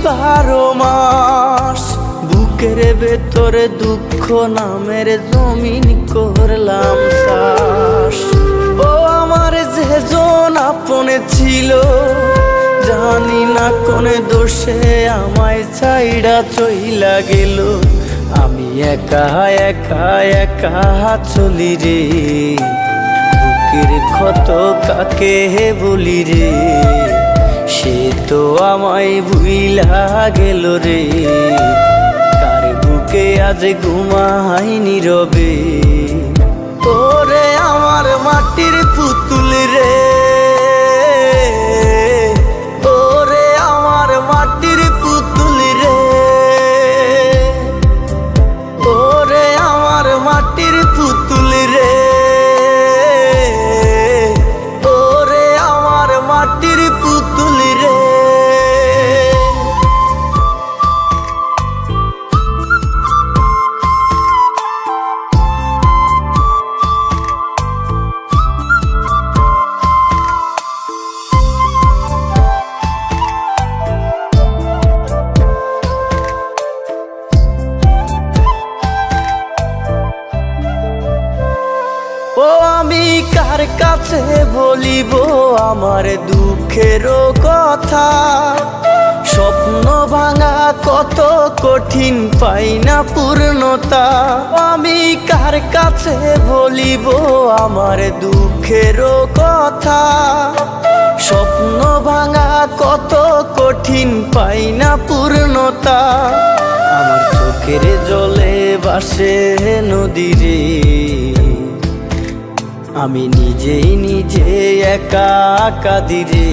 12 মাস বুকের ভেতরে দুঃখ নামের জমিন করলাম চাষ। ও আমার যেজন আপনে ছিল, জানি না কোন দোষে আমায় ছাইড়া চইলা গেল। আমি একা একা একা চলি রে, বুকের ক্ষত কাকে বলি রে, সে তো আমায় ভুইলা গেল রে। কার বুকে আজ ঘুমাই নীরবে, ওরে আমার মাটির পুতুল রে, ওরে আমার মাটির পুতুল রে, ওরে আমার মাটির পুতুল রে, ওরে আমার মাটির পুতুল রে। ও আমি কার কাছে বলিব আমার দুঃখের কথা, স্বপ্ন ভাঙা কত কঠিন পাই না পূর্ণতা। আমি কার কাছে বলিব আমার দুঃখের কথা, স্বপ্ন ভাঙা কত কঠিন পাই না পূর্ণতা। আমার চোখের জলে ভাসে নদী রে, আমি নিজেই নিজে একা কাঁদি রে,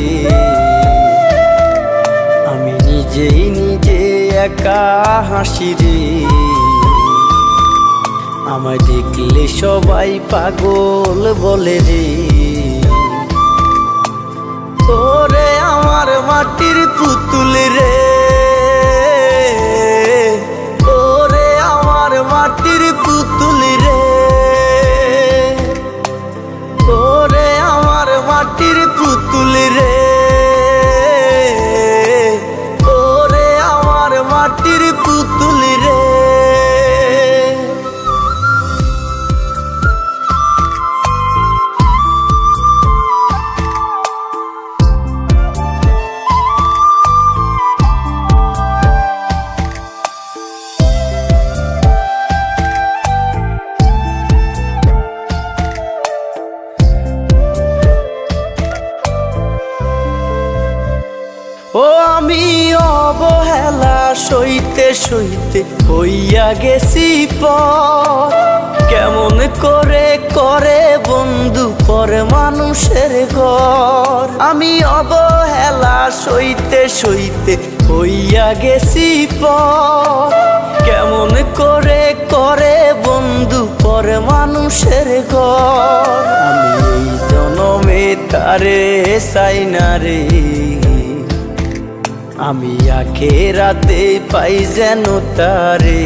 আমি নিজেই নিজে একা হাসি রে। আমায় দেখলে সবাই পাগল বলে রে, ওরে আমার মাটির পুতুল রে, ওরে আমার মাটির পুতুল রে, ওরে আমার মাটির পুতুল রে, ওরে আমার মাটির পুতুল রে। ও আমি অবহেলা সইতে সইতে হইয়া গেছি পর, কেমন করে করে বন্ধু পর মানুষের ঘর। আমি অবহেলা সইতে সইতে হইয়া গেছি পর, কেমন করে করে বন্ধু পর মানুষের ঘর। আমি এই জনমে তারে চাই না রে, আমি আখেরাতে পাই যেন তারে।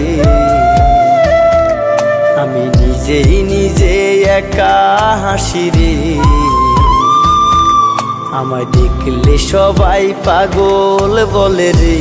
আমি নিজেই নিজে একা হাসি রে, আমায় দেখলে সবাই পাগল বলে রে।